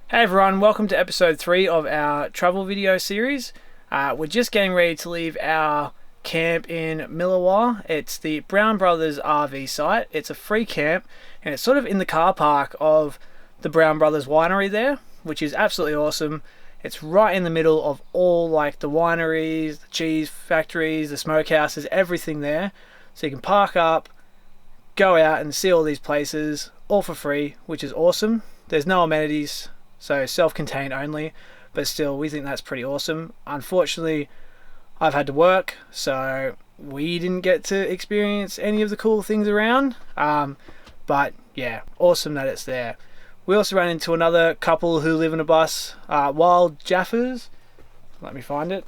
Hey everyone, welcome to episode 3 of our travel video series. We're just getting ready to leave our camp in Milawa. It's the Brown Brothers RV site. It's a free camp and it's sort of in the car park of the Brown Brothers winery there, which is absolutely awesome. It's right in the middle of all like the wineries, the cheese factories, the smokehouses, everything there. So you can park up, go out and see all these places all for free, which is awesome. There's no amenities, so self-contained only, but still we think that's pretty awesome. Unfortunately, I've had to work, so we didn't get to experience any of the cool things around, but yeah, awesome that it's there. We also ran into another couple who live in a bus, Wild Jaffers. Let me find it.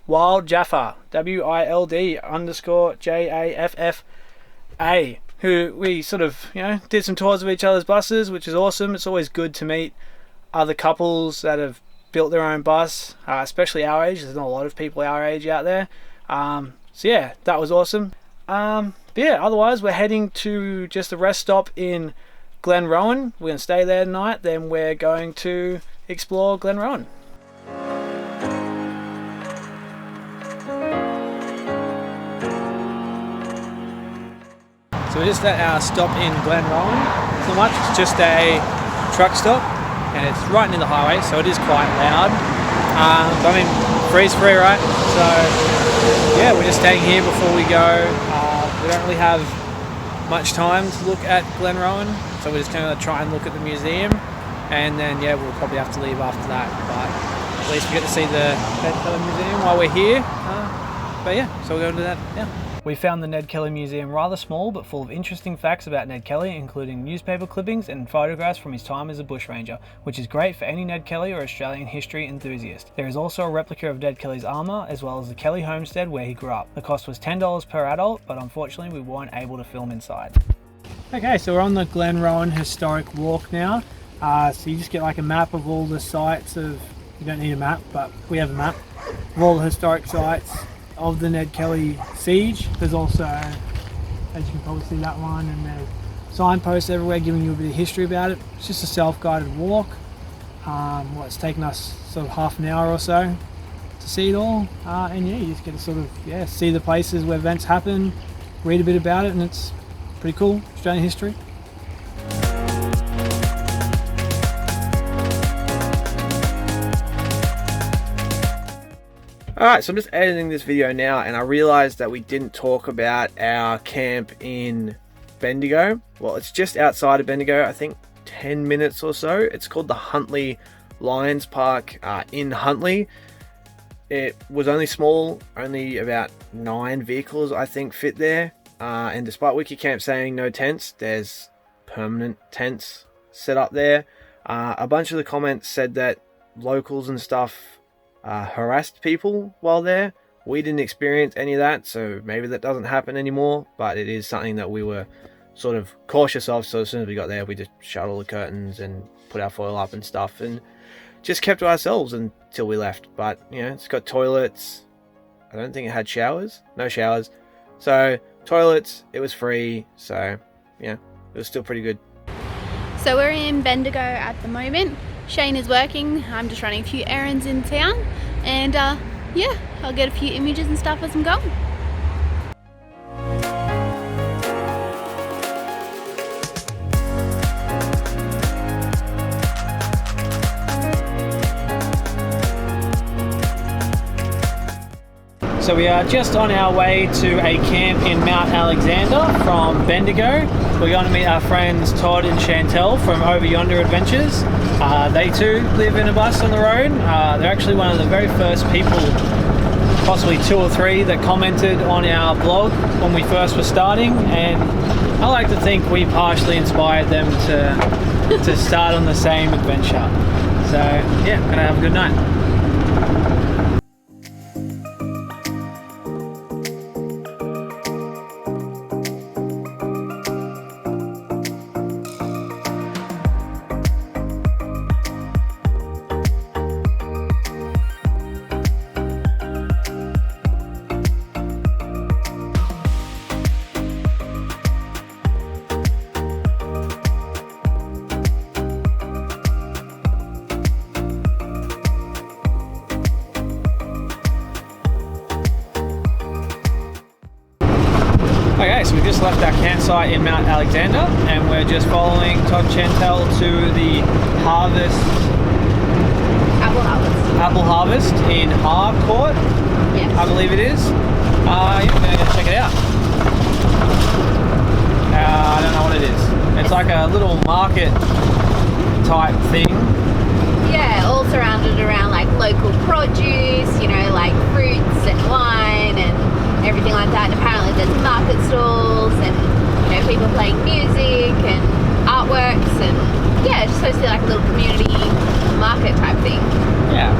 Wild Jaffa, WILD_JAFFA, who we sort of, did some tours of each other's buses, which is awesome. It's always good to meet other couples that have built their own bus, especially our age. There's not a lot of people our age out there. So yeah, that was awesome. But yeah, otherwise we're heading to just a rest stop in Glenrowan. We're going to stay there tonight, then we're going to explore Glenrowan. So we're just at our stop in Glenrowan. It's not much, it's just a truck stop and it's right near the highway, so it is quite loud. But I mean, free's free, right? So yeah, we're just staying here before we go. We don't really have much time to look at Glenrowan, so we're just going to try and look at the museum, and then yeah, we'll probably have to leave after that. But at least we get to see the Ned Kelly Museum while we're here. But yeah, so we're going to do that now. We found the Ned Kelly Museum rather small but full of interesting facts about Ned Kelly, including newspaper clippings and photographs from his time as a bushranger, which is great for any Ned Kelly or Australian history enthusiast. There is also a replica of Ned Kelly's armour, as well as the Kelly homestead where he grew up. The cost was $10 per adult, but unfortunately we weren't able to film inside. Okay, so we're on the Glenrowan Historic Walk now. So you just get like a map of all the sites of, you don't need a map, but we have a map of all the historic sites of the Ned Kelly Siege. There's also, as you can probably see, that one, and there's signposts everywhere giving you a bit of history about it. It's just a self-guided walk. It's taken us sort of half an hour or so to see it all, and yeah, you just get to sort of see the places where events happen, read a bit about it, and it's pretty cool Australian history. Alright, so I'm just editing this video now and I realised that we didn't talk about our camp in Bendigo. Well, it's just outside of Bendigo, I think 10 minutes or so. It's called the Huntly Lions Park in Huntly. It was only small, only about 9 vehicles I think fit there. And despite Wikicamp saying no tents, there's permanent tents set up there. A bunch of the comments said that locals and stuff harassed people while there. We didn't experience any of that, so maybe that doesn't happen anymore, but it is something that we were sort of cautious of. So as soon as we got there, we just shut all the curtains and put our foil up and stuff and just kept to ourselves until we left. But it's got toilets. I don't think it had showers. No showers. So toilets, it was free, so yeah, it was still pretty good. So we're in Bendigo at the moment. Shane is working, I'm just running a few errands in town, and yeah, I'll get a few images and stuff as I'm going. So we are just on our way to a camp in Mount Alexander from Bendigo. We're going to meet our friends Todd and Chantel from Over Yonder Adventures. They too live in a bus on the road. They're actually one of the very first people, possibly 2 or 3, that commented on our blog when we first were starting, and I like to think we partially inspired them to start on the same adventure. So yeah, gonna have a good night. campsite in Mount Alexander, and we're just following Todd Chantel to the apple harvest in Harcourt, Yes. I believe it is. Yeah, we're going to check it out. I don't know what it is. It's like a little market type thing. Yeah, all surrounded around like local produce, you know, like fruits and wine and everything like that. And apparently there's market stalls and, you know, people playing music and artworks, and yeah, it's supposed to be like a little community market type thing. Yeah.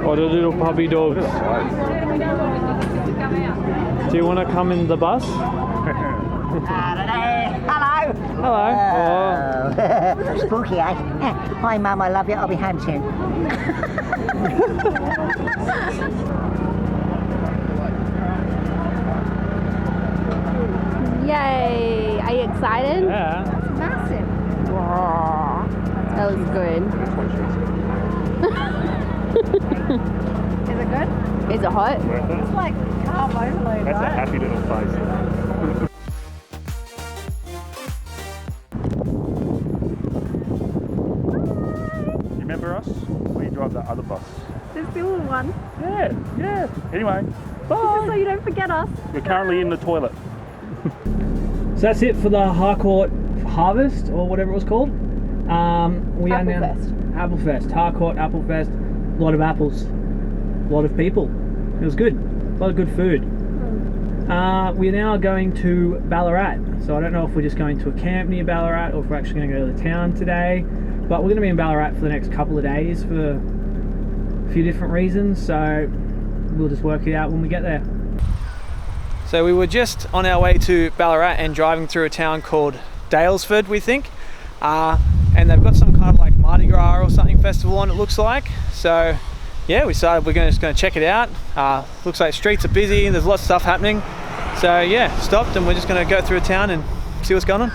Oh, the little puppy dogs. Do you want to come in the bus? Hello. Hello. Oh. Spooky, eh? Hi, Mum, I love you. I'll be home soon. Yay! Are you excited? Yeah. Massive. That was good. Is it good? Is it hot? It's like carb overload, That's a right? happy little face. You remember us? We drive the other bus. There's the little one. Yeah. Anyway, Just bye. so you don't forget us. We're currently in the toilet. So that's it for the Harcourt Harvest, or whatever it was called. We are now Applefest, Harcourt Applefest. A lot of apples, a lot of people. It was good. A lot of good food. We're now going to Ballarat. So I don't know if we're just going to a camp near Ballarat or if we're actually going to go to the town today. But we're going to be in Ballarat for the next couple of days for a few different reasons. So we'll just work it out when we get there. So we were just on our way to Ballarat and driving through a town called Daylesford, we think. And they've got some kind of like Mardi Gras or something festival on, it looks like. So yeah, we decided we're just going to check it out. Looks like streets are busy and there's lots of stuff happening. So yeah, stopped and we're just going to go through a town and see what's going on.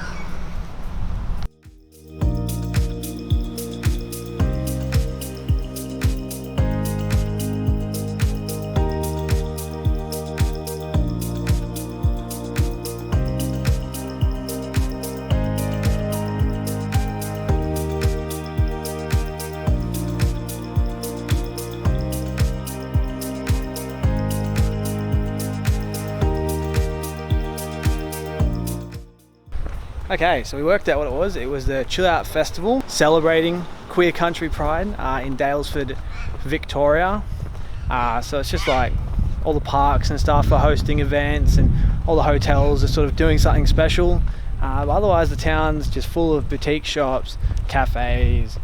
Okay, so we worked out what it was. It was the ChillOut Festival celebrating queer country pride in Daylesford, Victoria. So it's just like all the parks and stuff are hosting events and all the hotels are sort of doing something special. But otherwise the town's just full of boutique shops, cafes,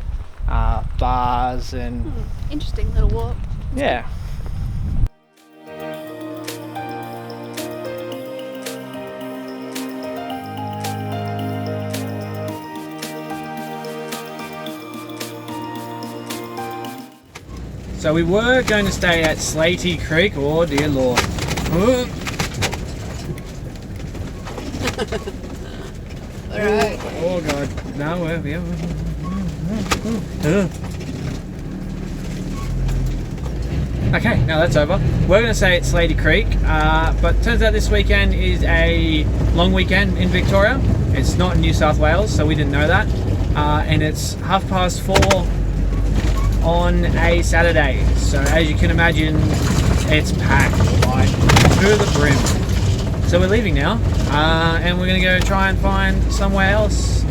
bars and... Interesting little walk. Yeah. So we were going to stay at Slatey Creek. Oh dear Lord. Alright. Oh God. No, we're... Okay, now that's over. We're going to stay at Slatey Creek, but turns out this weekend is a long weekend in Victoria. It's not in New South Wales, so we didn't know that. And it's 4:30 on a Saturday. So as you can imagine, it's packed like to the brim. So we're leaving now, and we're going to go try and find somewhere else.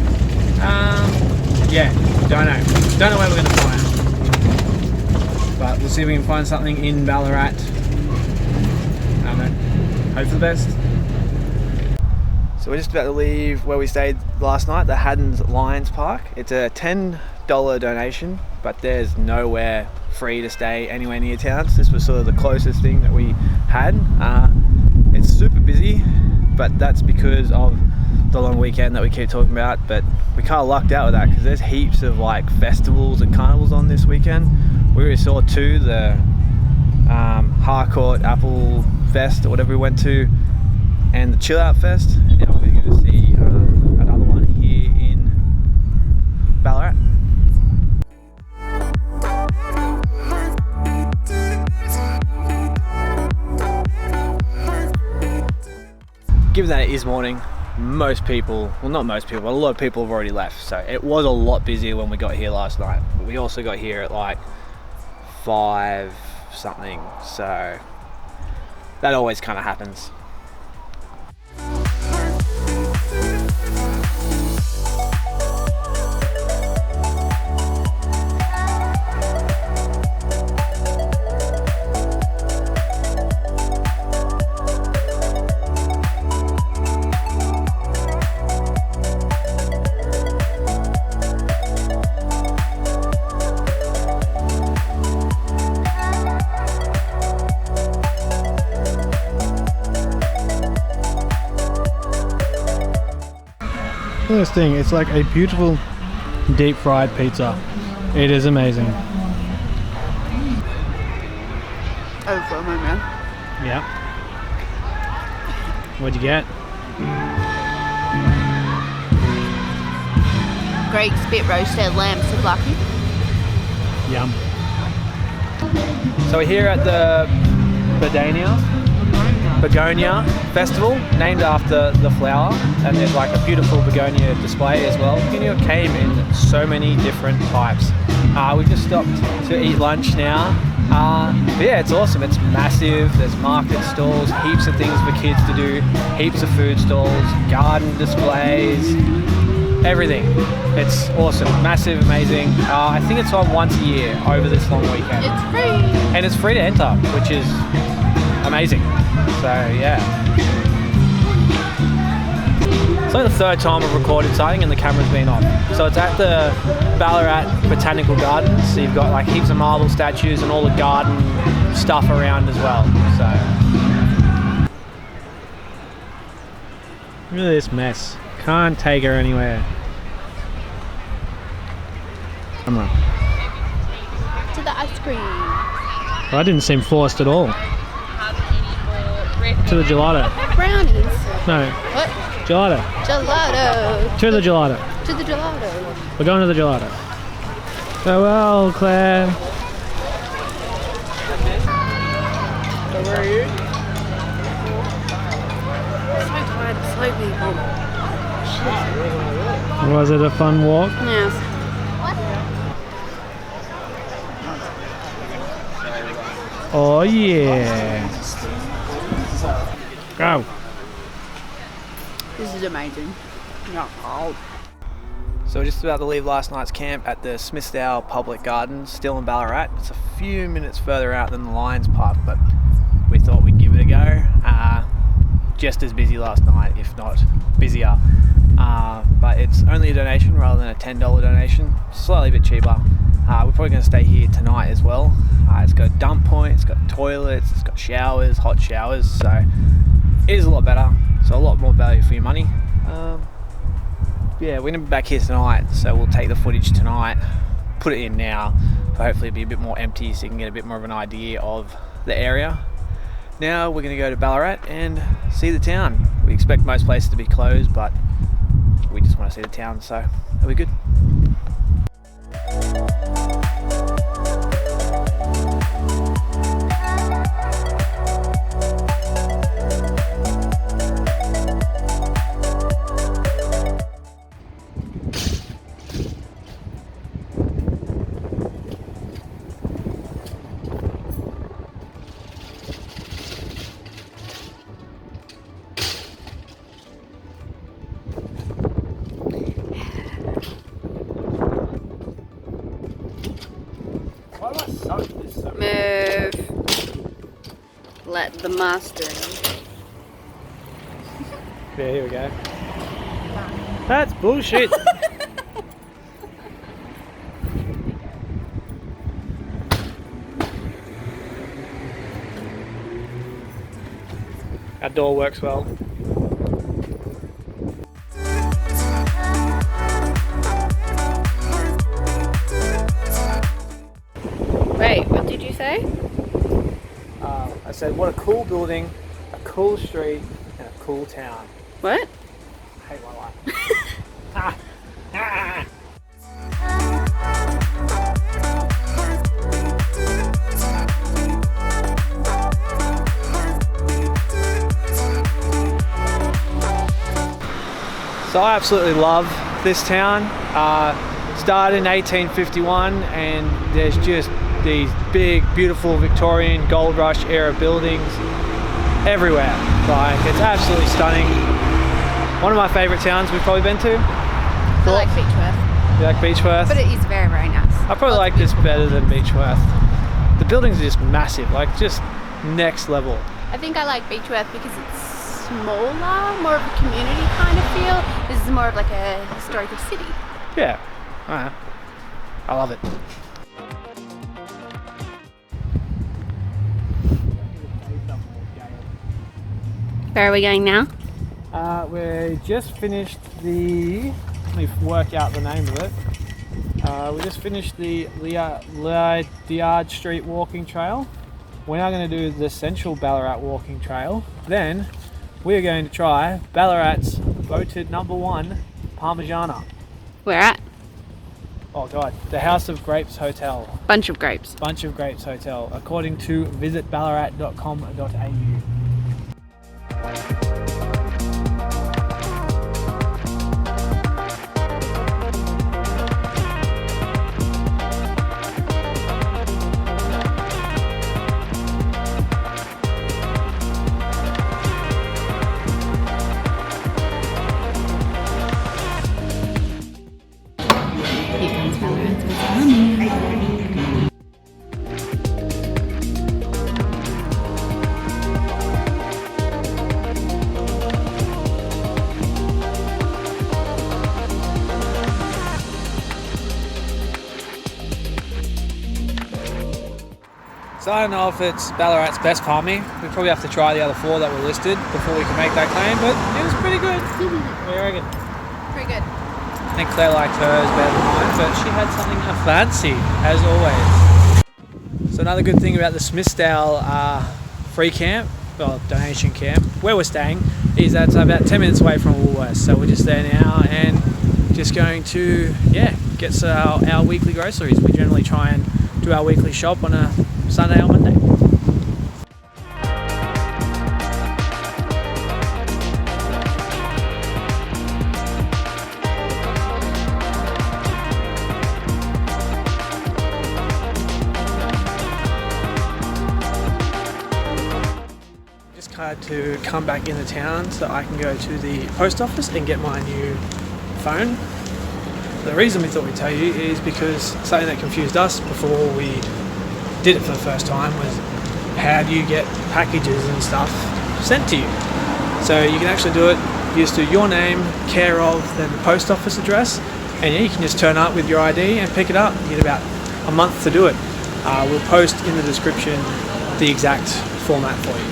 Yeah, don't know where we're going to find. But we'll see if we can find something in Ballarat. I don't know. Hope for the best. So we're just about to leave where we stayed last night, the Haddon's Lions Park. It's a $10 donation, but there's nowhere free to stay anywhere near town. So this was sort of the closest thing that we had. It's super busy, but that's because of the long weekend that we keep talking about, but we kind of lucked out with that because there's heaps of like festivals and carnivals on this weekend. We already saw 2, the Harcourt Apple Fest or whatever we went to, and the ChillOut Fest. And now we're going to see another one here in Ballarat. Given that it is morning, most people, well not most people, but a lot of people have already left. So it was a lot busier when we got here last night. But we also got here at like 5 something. So that always kind of happens. Look at this thing, it's like a beautiful deep fried pizza. It is amazing. Overwhelming, man. Yeah. What'd you get? Greek spit roasted lamb souvlaki. Yum. So we're here at the Begonia Festival, named after the flower, and there's like a beautiful begonia display as well. Begonia came in so many different types. We just stopped to eat lunch now. But yeah, it's awesome. It's massive. There's market stalls, heaps of things for kids to do, heaps of food stalls, garden displays, everything. It's awesome, massive, amazing. I think it's on once a year over this long weekend. It's free. And it's free to enter, which is amazing. So yeah. It's like the 3rd time I've recorded something and the camera's been on. So it's at the Ballarat Botanical Gardens. So you've got like heaps of marble statues and all the garden stuff around as well. So Look at this mess. Can't take her anywhere. Come on. To the ice cream. Well, that didn't seem forced at all. To the gelato. Brownies. No, What? gelato. Gelato. To the gelato. To the gelato. We're going to the gelato. Farewell, Claire. where are you? So tired of slow people. Was it a fun walk? Yes. Oh yeah. Go. This is amazing. Not cold. So we're just about to leave last night's camp at the Smythesdale Public Gardens, still in Ballarat. It's a few minutes further out than the Lions Park, but we thought we'd give it a go. Just as busy last night, if not busier. But it's only a donation rather than a $10 donation, slightly a bit cheaper. We're probably going to stay here tonight as well. It's got a dump point, it's got toilets, it's got showers, hot showers, so it is a lot better, so a lot more value for your money. Yeah, we're going to be back here tonight, so we'll take the footage tonight, put it in now, but hopefully it'll be a bit more empty so you can get a bit more of an idea of the area. Now we're going to go to Ballarat and see the town. We expect most places to be closed, but we just want to see the town, so it'll be good. Move. Let the master in. Yeah, here we go. That's bullshit. Our door works well. said, what a cool building, a cool street, and a cool town. What? I hate my life. Ah. Ah. So I absolutely love this town. Started in 1851 and there's just these big, beautiful Victorian Gold Rush era buildings everywhere. Like, it's absolutely stunning. One of my favourite towns we've probably been to. I like Beechworth, You like Beechworth? but it is very, very nice. I probably like this better than Beechworth. The buildings are just massive, like just next level. I think I like Beechworth because it's smaller, more of a community kind of feel. This is more of like a historical city. Yeah, I love it. Where are we going now? We just finished the, let me work out the name of it. We just finished the Lydiard Street walking trail. We're now going to do the Central Ballarat walking trail. Then we are going to try Ballarat's voted #1 Parmigiana. Where at? Oh god, the House of Grapes Hotel. Bunch of grapes. Bunch of Grapes Hotel, according to visitballarat.com.au. Here comes Ballarat with salmon. So I don't know if it's Ballarat's best palmy. We probably have to try the other 4 that were listed before we can make that claim, but it was pretty good. What do you reckon? Pretty good. I think Claire liked hers better than mine, but she had something fancy, as always. So another good thing about the Smythesdale free camp, well, donation camp, where we're staying, is that it's about 10 minutes away from Woolworths. So we're just there now and just going to, get our weekly groceries. We generally try and do our weekly shop on a Sunday or Monday. Just had to come back into town so I can go to the post office and get my new phone. The reason we thought we'd tell you is because something that confused us before we did it for the first time was how do you get packages and stuff sent to you. So you can actually do it, you just do your name, care of, then the post office address, and you can just turn up with your ID and pick it up. You get about a month to do it. We'll post in the description the exact format for you.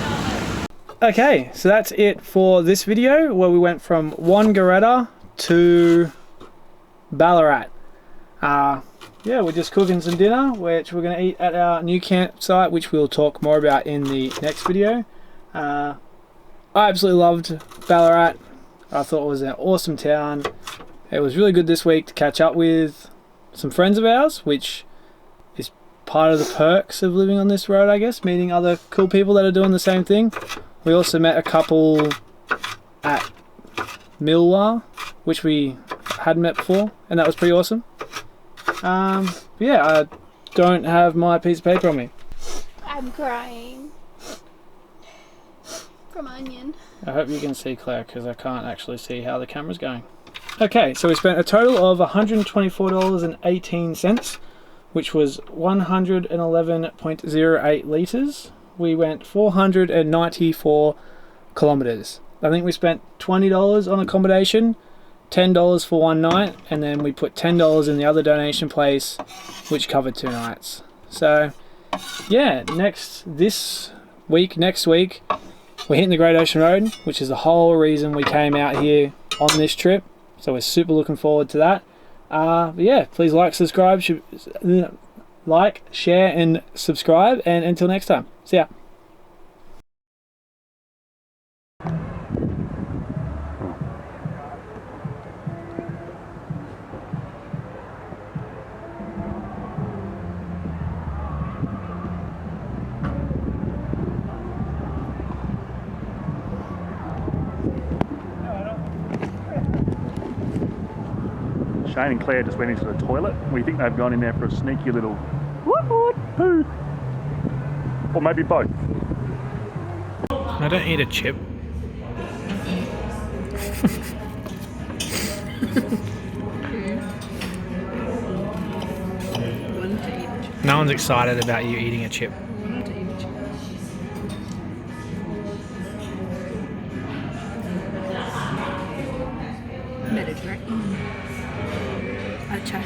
Okay, so that's it for this video where we went from Wangaratta to Ballarat. We're just cooking some dinner, which we're going to eat at our new campsite, which we'll talk more about in the next video. I absolutely loved Ballarat. I thought it was an awesome town. It was really good this week to catch up with some friends of ours, which is part of the perks of living on this road, I guess, meeting other cool people that are doing the same thing. We also met a couple at Milawa, which we hadn't met before, and that was pretty awesome. I don't have my piece of paper on me. I'm crying. From onion. I hope you can see Claire because I can't actually see how the camera's going. Okay, so we spent a total of $124.18, which was 111.08 litres. We went 494 kilometres. I think we spent $20 on accommodation, $10 for one night, and then we put $10 in the other donation place, which covered 2 nights. So next week, we're hitting the Great Ocean Road, which is the whole reason we came out here on this trip. So we're super looking forward to that. Please like, share, and subscribe. And until next time, see ya. Shane and Claire just went into the toilet. We think they've gone in there for a sneaky little poo. Or maybe both. I don't eat a chip. No one's excited about you eating a chip. Mediterranean. I choked.